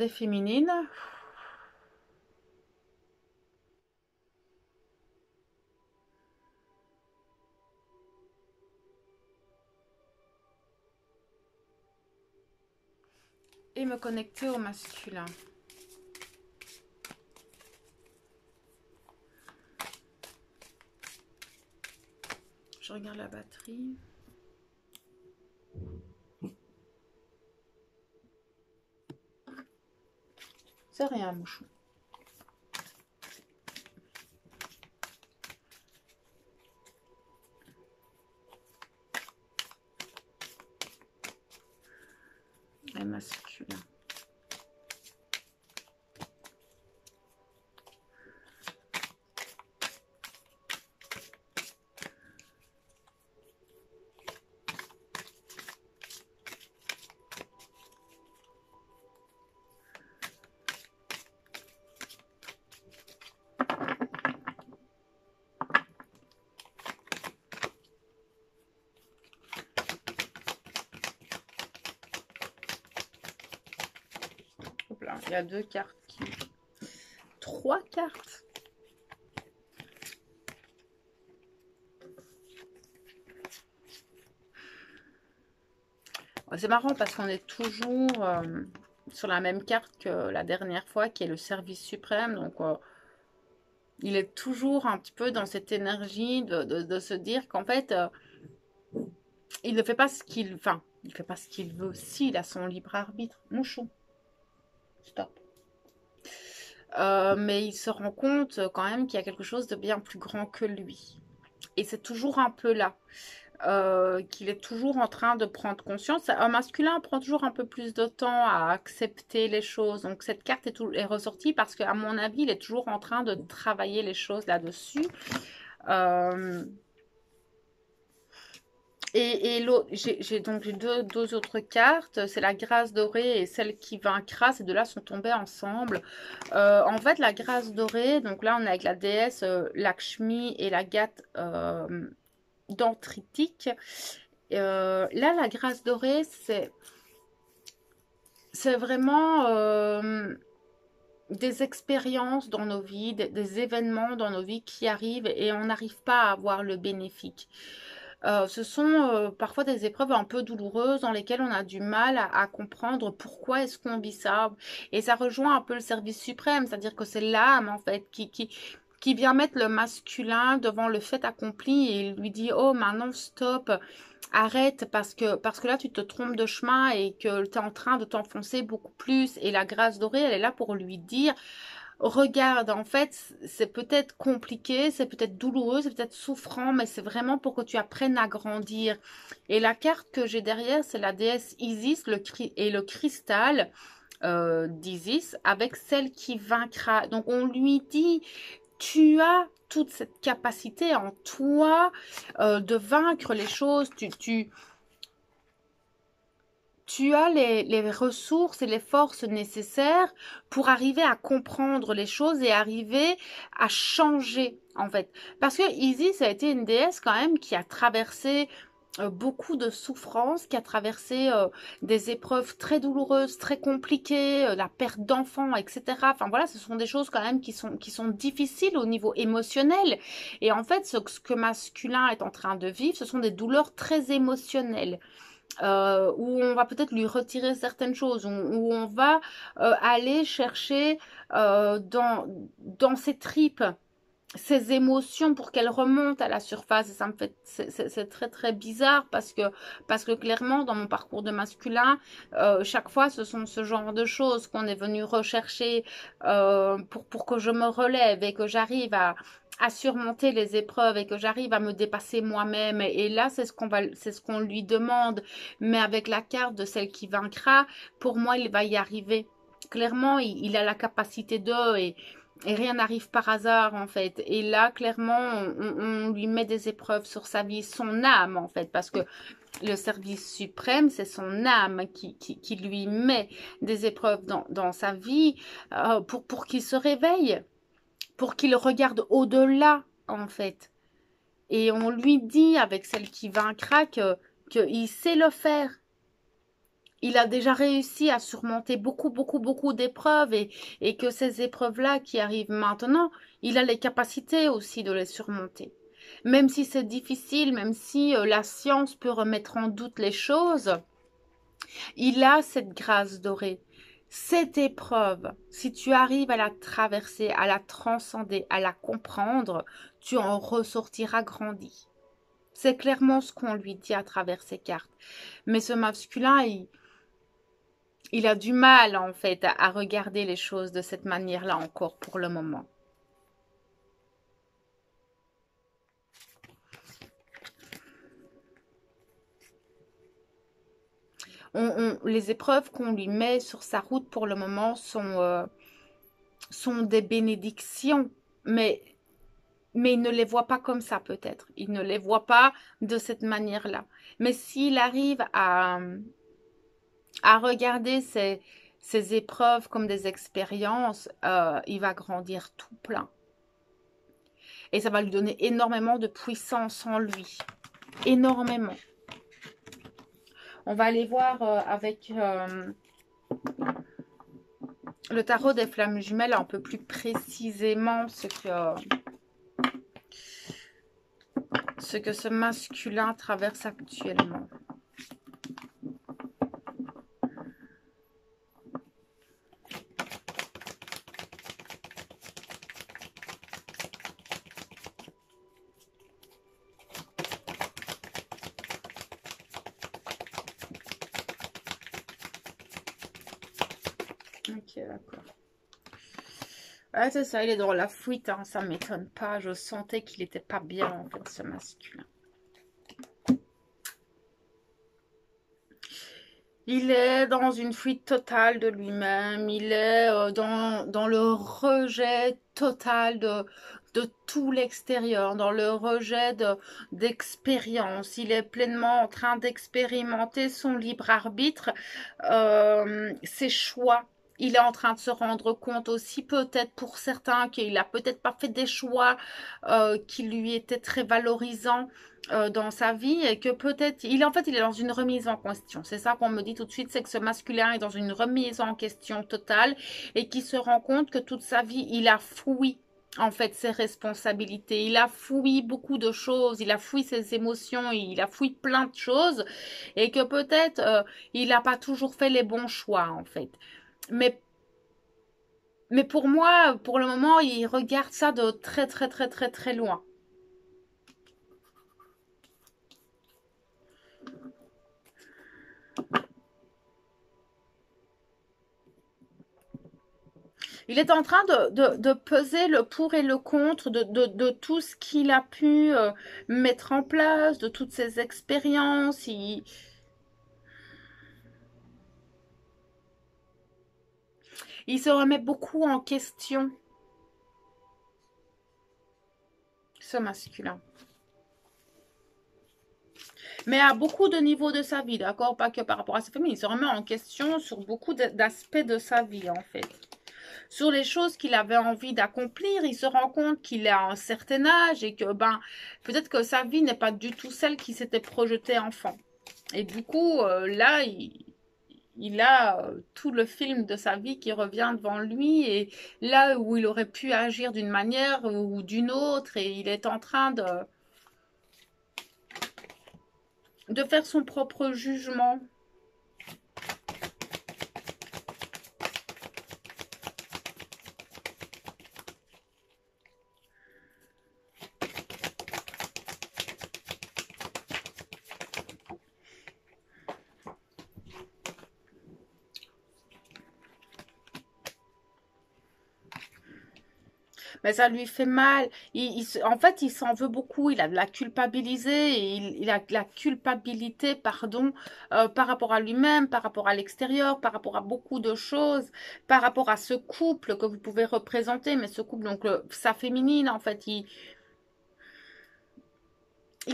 féminines. Et me connecter au masculin. Je regarde la batterie. C'est rien, mouchon. Les masculins. Hop là, il y a 2 cartes qui... 3 cartes. C'est marrant parce qu'on est toujours sur la même carte que la dernière fois, qui est le service suprême. Donc, il est toujours un petit peu dans cette énergie de se dire qu'en fait, il ne fait pas ce qu'il... Enfin, il ne fait pas ce qu'il veut. Si, il a son libre arbitre. Mouchon. Stop. Mais il se rend compte quand même qu'il y a quelque chose de bien plus grand que lui. Et c'est toujours un peu là. Qu'il est toujours en train de prendre conscience. Un masculin prend toujours un peu plus de temps à accepter les choses. Donc cette carte est ressortie parce qu'à mon avis, il est toujours en train de travailler les choses là-dessus. Et j'ai donc deux autres cartes. C'est la grâce dorée et celle qui vaincra. Ces deux-là sont tombées ensemble. En fait, la grâce dorée, donc là, on est avec la déesse Lakshmi et la gate dendritique. Là, la grâce dorée, c'est vraiment des expériences dans nos vies, des événements dans nos vies qui arrivent et on n'arrive pas à avoir le bénéfique. Ce sont parfois des épreuves un peu douloureuses dans lesquelles on a du mal à comprendre pourquoi est-ce qu'on vit ça. Et ça rejoint un peu le service suprême, c'est-à-dire que c'est l'âme en fait qui vient mettre le masculin devant le fait accompli et il lui dit oh maintenant stop, arrête parce que là tu te trompes de chemin et que tu es en train de t'enfoncer beaucoup plus. Et la grâce dorée, elle est là pour lui dire regarde, en fait, c'est peut-être compliqué, c'est peut-être douloureux, c'est peut-être souffrant, mais c'est vraiment pour que tu apprennes à grandir. Et la carte que j'ai derrière, c'est la déesse Isis et le cristal d'Isis avec celle qui vaincra. Donc on lui dit, tu as toute cette capacité en toi de vaincre les choses, tu as les ressources et les forces nécessaires pour arriver à comprendre les choses et arriver à changer, en fait. Parce que Isis a été une déesse quand même qui a traversé beaucoup de souffrances, qui a traversé des épreuves très douloureuses, très compliquées, la perte d'enfants, etc. Enfin voilà, ce sont des choses quand même qui sont difficiles au niveau émotionnel. Et en fait, ce que masculin est en train de vivre, ce sont des douleurs très émotionnelles. Où on va peut-être lui retirer certaines choses, où on va aller chercher dans ses tripes ces émotions pour qu'elles remontent à la surface. Et ça me fait, c'est très très bizarre parce que clairement dans mon parcours de masculin, chaque fois ce sont ce genre de choses qu'on est venu rechercher pour que je me relève et que j'arrive à surmonter les épreuves et que j'arrive à me dépasser moi-même. Et là, c'est ce qu'on lui demande. Mais avec la carte de celle qui vaincra, pour moi, il va y arriver. Clairement, il a la capacité de, et rien n'arrive par hasard, en fait. Et là, clairement, on lui met des épreuves sur sa vie, son âme, en fait, parce que le service suprême, c'est son âme qui lui met des épreuves dans sa vie pour qu'il se réveille, pour qu'il regarde au-delà, en fait. Et on lui dit, avec celle qui vaincra, qu'il sait le faire. Il a déjà réussi à surmonter beaucoup, beaucoup, beaucoup d'épreuves et que ces épreuves-là qui arrivent maintenant, il a les capacités aussi de les surmonter. Même si c'est difficile, même si la science peut remettre en doute les choses, il a cette grâce dorée. Cette épreuve, si tu arrives à la traverser, à la transcender, à la comprendre, tu en ressortiras grandi. C'est clairement ce qu'on lui dit à travers ces cartes. Mais ce masculin, il a du mal, en fait, à regarder les choses de cette manière-là encore pour le moment. Les épreuves qu'on lui met sur sa route pour le moment sont des bénédictions, mais il ne les voit pas comme ça peut-être. Il ne les voit pas de cette manière-là. Mais s'il arrive à regarder ces épreuves comme des expériences, il va grandir tout plein. Et ça va lui donner énormément de puissance en lui. Énormément. On va aller voir avec le tarot des flammes jumelles un peu plus précisément ce que ce masculin traverse actuellement. Ok, d'accord. Ouais, c'est ça, il est dans la fuite, hein, ça m'étonne pas. Je sentais qu'il était pas bien, en fait, ce masculin. Il est dans une fuite totale de lui-même. Il est dans le rejet total de tout l'extérieur, dans le rejet d'expérience. Il est pleinement en train d'expérimenter son libre arbitre, ses choix. Il est en train de se rendre compte aussi, peut-être pour certains, qu'il a peut-être pas fait des choix qui lui étaient très valorisants dans sa vie et que peut-être, en fait, il est dans une remise en question. C'est ça qu'on me dit tout de suite, c'est que ce masculin est dans une remise en question totale et qui se rend compte que toute sa vie, il a foui en fait ses responsabilités, il a foui beaucoup de choses, il a foui ses émotions, il a foui plein de choses et que peut-être il n'a pas toujours fait les bons choix en fait. Mais mais pour moi, pour le moment, il regarde ça de très très très très très loin. Il est en train de peser le pour et le contre de tout ce qu'il a pu mettre en place, de toutes ses expériences. Il se remet beaucoup en question, ce masculin. Mais à beaucoup de niveaux de sa vie, d'accord? Pas que par rapport à sa famille. Il se remet en question sur beaucoup d'aspects de sa vie, en fait. Sur les choses qu'il avait envie d'accomplir, il se rend compte qu'il est à un certain âge et que peut-être que sa vie n'est pas du tout celle qui s'était projetée enfant. Et du coup, là, il a tout le film de sa vie qui revient devant lui et là où il aurait pu agir d'une manière ou d'une autre et il est en train de faire son propre jugement. Mais ça lui fait mal. En fait, il s'en veut beaucoup. Il a de la culpabilité, il a de la culpabilité, pardon, par rapport à lui-même, par rapport à l'extérieur, par rapport à beaucoup de choses, par rapport à ce couple que vous pouvez représenter. Mais ce couple, donc sa féminine, en fait, il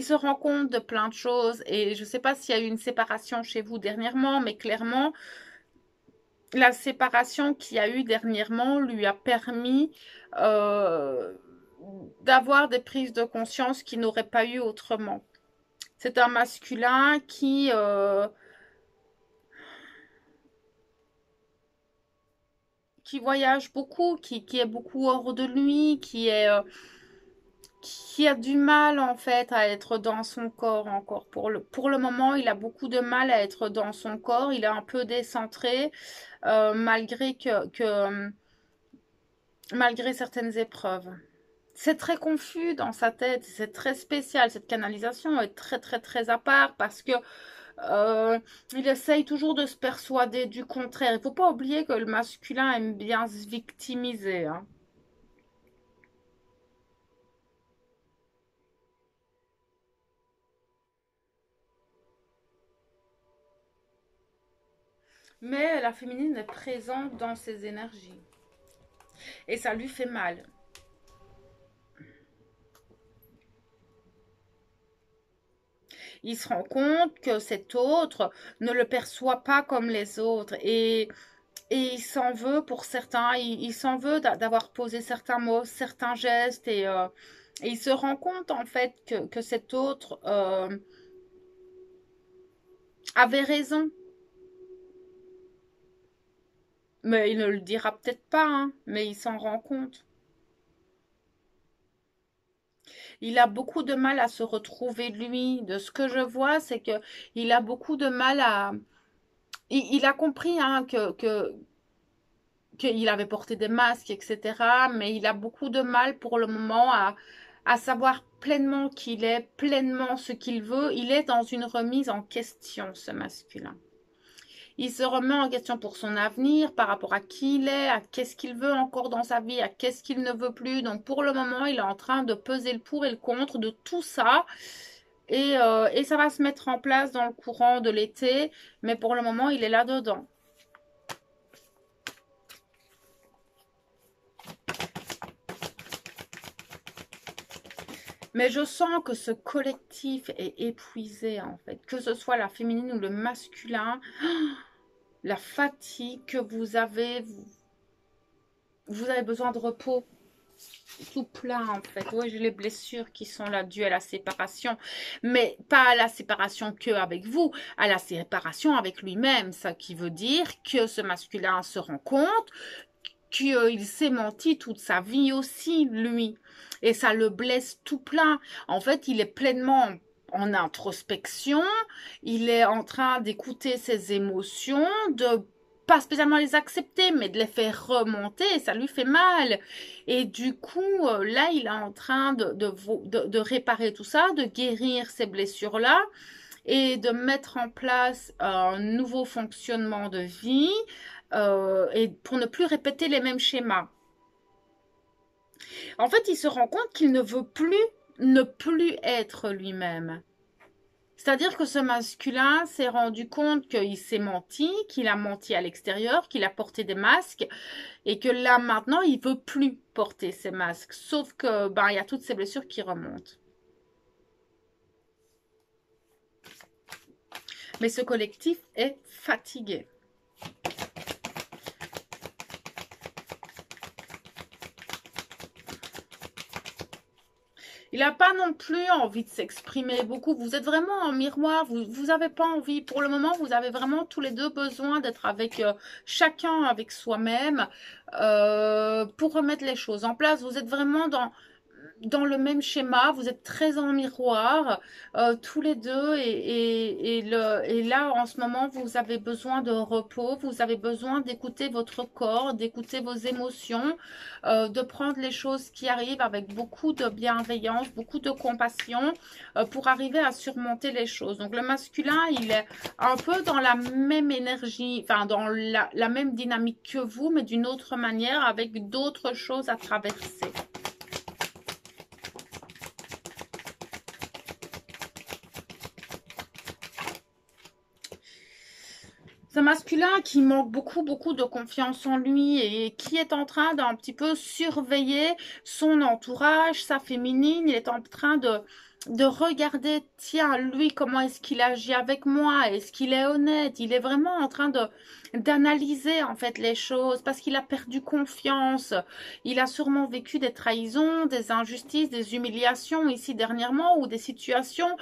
se rend compte de plein de choses. Et je ne sais pas s'il y a eu une séparation chez vous dernièrement, mais clairement, la séparation qu'il y a eu dernièrement lui a permis euh, d'avoir des prises de conscience qu'il n'aurait pas eu autrement. C'est un masculin qui voyage beaucoup, qui est beaucoup hors de lui, qui a du mal en fait à être dans son corps encore. Pour le moment, il a beaucoup de mal à être dans son corps. Il est un peu décentré malgré malgré certaines épreuves. C'est très confus dans sa tête, c'est très spécial. Cette canalisation est très très très à part parce que il essaye toujours de se persuader du contraire. Il ne faut pas oublier que le masculin aime bien se victimiser, hein. Mais la féminine est présente dans ses énergies. Et ça lui fait mal. Il se rend compte que cet autre ne le perçoit pas comme les autres. Et il s'en veut pour certains. Il s'en veut d'avoir posé certains mots, certains gestes. Et il se rend compte en fait que cet autre avait raison. Mais il ne le dira peut-être pas, hein, mais il s'en rend compte. Il a beaucoup de mal à se retrouver lui. De ce que je vois, c'est que il a beaucoup de mal à. Il a compris hein, qu'il avait porté des masques, etc. Mais il a beaucoup de mal pour le moment à savoir pleinement qu'il est, pleinement ce qu'il veut. Il est dans une remise en question, ce masculin. Il se remet en question pour son avenir, par rapport à qui il est, à qu'est-ce qu'il veut encore dans sa vie, à qu'est-ce qu'il ne veut plus. Donc pour le moment, il est en train de peser le pour et le contre de tout ça. Et ça va se mettre en place dans le courant de l'été. Mais pour le moment, il est là-dedans. Mais je sens que ce collectif est épuisé en fait. Que ce soit la féminine ou le masculin. La fatigue que vous avez besoin de repos. Tout plein en fait. Ouais, j'ai les blessures qui sont là dues à la séparation. Mais pas à la séparation que avec vous, à la séparation avec lui-même. Ça qui veut dire que ce masculin se rend compte qu'il s'est menti toute sa vie aussi, lui. Et ça le blesse tout plein. En fait, il est pleinement en introspection, il est en train d'écouter ses émotions, de pas spécialement les accepter, mais de les faire remonter, et ça lui fait mal. Et du coup, là, il est en train de réparer tout ça, de guérir ces blessures-là, et de mettre en place un nouveau fonctionnement de vie, et pour ne plus répéter les mêmes schémas. En fait, il se rend compte qu'il ne veut plus ne plus être lui-même. C'est-à-dire que ce masculin s'est rendu compte qu'il s'est menti, qu'il a menti à l'extérieur, qu'il a porté des masques et que là maintenant il veut plus porter ces masques. Sauf que ben il y a toutes ces blessures qui remontent. Mais ce collectif est fatigué. Il n'a pas non plus envie de s'exprimer beaucoup. Vous êtes vraiment en miroir. Vous n'avez pas envie. Pour le moment, vous avez vraiment tous les deux besoin d'être avec chacun, avec soi-même, pour remettre les choses en place. Vous êtes vraiment dans le même schéma, vous êtes très en miroir, tous les deux, et là, en ce moment, vous avez besoin de repos, vous avez besoin d'écouter votre corps, d'écouter vos émotions, de prendre les choses qui arrivent avec beaucoup de bienveillance, beaucoup de compassion, pour arriver à surmonter les choses. Donc, le masculin, il est un peu dans la même énergie, enfin, dans la même dynamique que vous, mais d'une autre manière, avec d'autres choses à traverser. ce masculin qui manque beaucoup de confiance en lui et qui est en train d'un petit peu surveiller son entourage, sa féminine. Il est en train de regarder, tiens, lui, comment est-ce qu'il agit avec moi? Est-ce qu'il est honnête? Il est vraiment en train d'analyser en fait les choses parce qu'il a perdu confiance. Il a sûrement vécu des trahisons, des injustices, des humiliations ici dernièrement ou des situations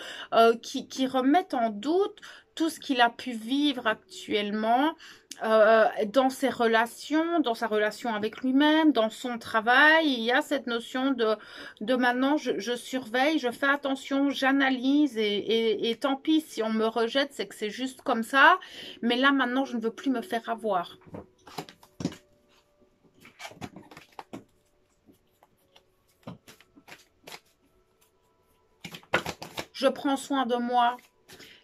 qui remettent en doute tout ce qu'il a pu vivre actuellement dans ses relations, dans sa relation avec lui-même, dans son travail. Il y a cette notion de maintenant, je surveille, je fais attention, j'analyse et tant pis si on me rejette, c'est que c'est juste comme ça. Mais là, maintenant, je ne veux plus me faire avoir. Je prends soin de moi.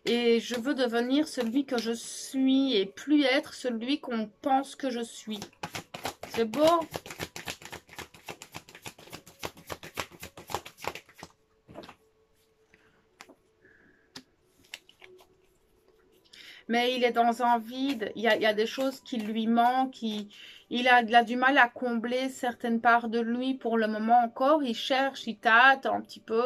Et je veux devenir celui que je suis et plus être celui qu'on pense que je suis. C'est beau. Mais il est dans un vide. Il y a des choses qui lui manquent. Il a du mal à combler certaines parts de lui pour le moment encore. Il cherche, il tâte un petit peu.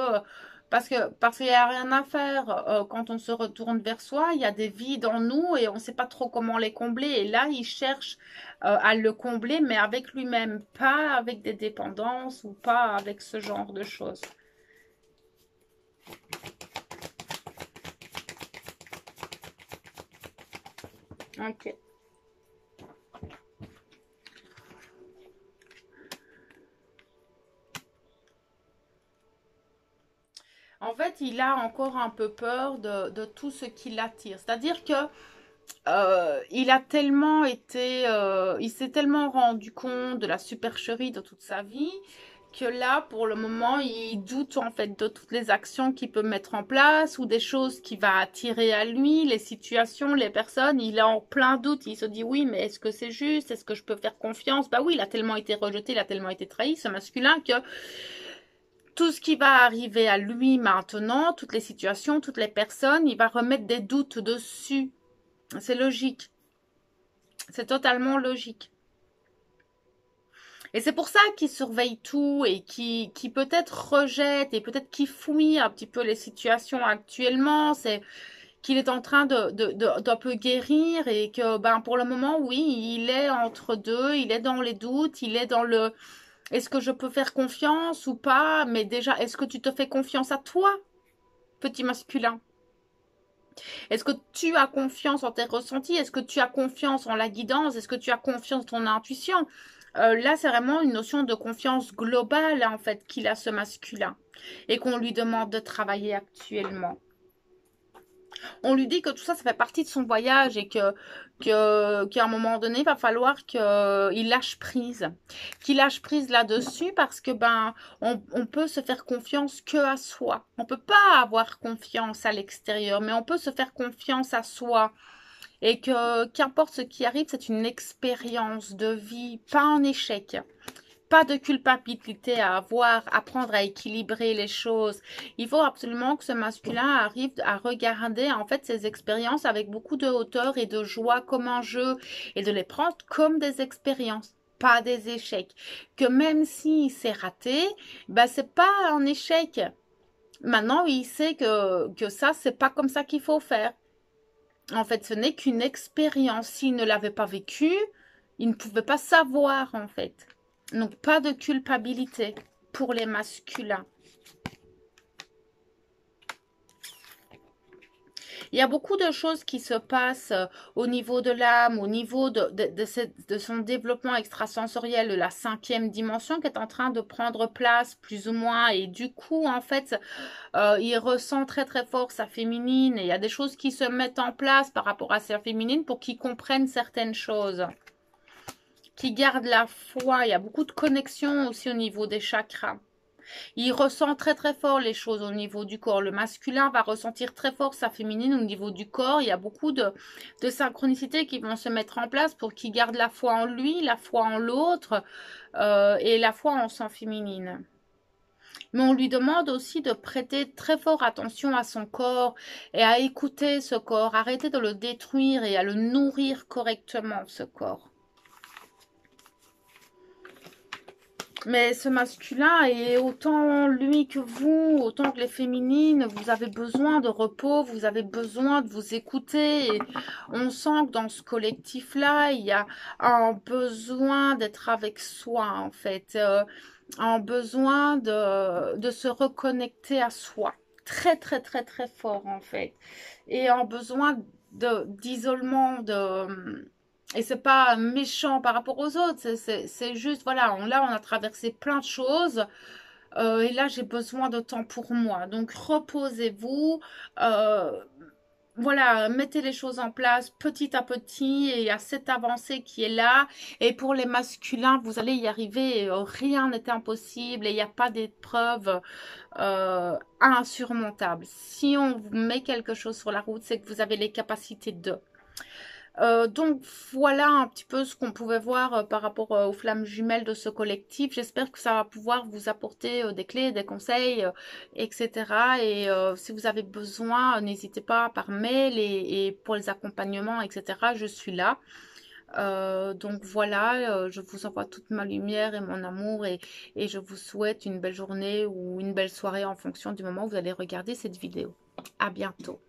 Parce qu'il n'y a rien à faire. Quand on se retourne vers soi, il y a des vides en nous et on ne sait pas trop comment les combler. Et là, il cherche à le combler, mais avec lui-même, pas avec des dépendances ou pas avec ce genre de choses. Ok. En fait, il a encore un peu peur de tout ce qui l'attire. C'est-à-dire que il a tellement été, il s'est tellement rendu compte de la supercherie de toute sa vie que là, pour le moment, il doute en fait de toutes les actions qu'il peut mettre en place ou des choses qu'il va attirer à lui, les situations, les personnes. Il est en plein doute. Il se dit oui, mais est-ce que c'est juste? Est-ce que je peux faire confiance? Bah oui, il a tellement été rejeté, il a tellement été trahi, ce masculin, que tout ce qui va arriver à lui maintenant, toutes les situations, toutes les personnes, il va remettre des doutes dessus. C'est logique. C'est totalement logique. Et c'est pour ça qu'il surveille tout et qui peut-être rejette et peut-être qu'il fouille un petit peu les situations actuellement. C'est qu'il est en train d'un peu guérir et que ben pour le moment, oui, il est entre deux, il est dans les doutes, il est dans le est-ce que je peux faire confiance ou pas? Mais déjà, est-ce que tu te fais confiance à toi, petit masculin? Est-ce que tu as confiance en tes ressentis? Est-ce que tu as confiance en la guidance? Est-ce que tu as confiance en ton intuition? Là, c'est vraiment une notion de confiance globale, en fait, qu'il a ce masculin et qu'on lui demande de travailler actuellement. On lui dit que tout ça, ça fait partie de son voyage et qu'à un moment donné, il va falloir qu'il lâche prise. Qu'il lâche prise là-dessus parce que ben, on peut se faire confiance que à soi. On peut pas avoir confiance à l'extérieur, mais on peut se faire confiance à soi. Et que qu'importe ce qui arrive, c'est une expérience de vie, pas un échec. Pas de culpabilité à avoir, apprendre à équilibrer les choses. Il faut absolument que ce masculin arrive à regarder en fait ses expériences avec beaucoup de hauteur et de joie comme un jeu et de les prendre comme des expériences, pas des échecs. Que même si c'est raté, ben c'est pas un échec. Maintenant, il sait que ça, c'est pas comme ça qu'il faut faire. En fait, ce n'est qu'une expérience. S'il ne l'avait pas vécu, il ne pouvait pas savoir en fait. Donc, pas de culpabilité pour les masculins. Il y a beaucoup de choses qui se passent au niveau de l'âme, au niveau de son développement extrasensoriel de la 5e dimension qui est en train de prendre place plus ou moins. Et du coup, en fait, il ressent très très fort sa féminine. Et il y a des choses qui se mettent en place par rapport à sa féminine pour qu'il comprenne certaines choses. Qui garde la foi. Il y a beaucoup de connexions aussi au niveau des chakras. Il ressent très très fort les choses au niveau du corps. Le masculin va ressentir très fort sa féminine au niveau du corps. Il y a beaucoup de synchronicités qui vont se mettre en place pour qu'il garde la foi en lui, la foi en l'autre et la foi en son féminine. Mais on lui demande aussi de prêter très fort attention à son corps et à écouter ce corps, arrêter de le détruire et à le nourrir correctement, ce corps. Mais ce masculin est autant lui que vous, autant que les féminines, vous avez besoin de repos, vous avez besoin de vous écouter. Et on sent que dans ce collectif-là, il y a un besoin d'être avec soi, en fait, un besoin de se reconnecter à soi. Très, très, très, très fort, en fait. Et un besoin d'isolement, et c'est pas méchant par rapport aux autres, c'est juste, voilà, là on a traversé plein de choses, et là j'ai besoin de temps pour moi. Donc reposez-vous, euh, voilà, mettez les choses en place petit à petit, et il y a cette avancée qui est là. Et pour les masculins, vous allez y arriver, rien n'est impossible et il n'y a pas d'épreuve insurmontable. Si on vous met quelque chose sur la route, c'est que vous avez les capacités de. Donc voilà un petit peu ce qu'on pouvait voir par rapport aux flammes jumelles de ce collectif. J'espère que ça va pouvoir vous apporter des clés, des conseils, etc. Et si vous avez besoin, n'hésitez pas par mail et pour les accompagnements, etc. Je suis là. Donc voilà, je vous envoie toute ma lumière et mon amour et je vous souhaite une belle journée ou une belle soirée en fonction du moment où vous allez regarder cette vidéo. À bientôt.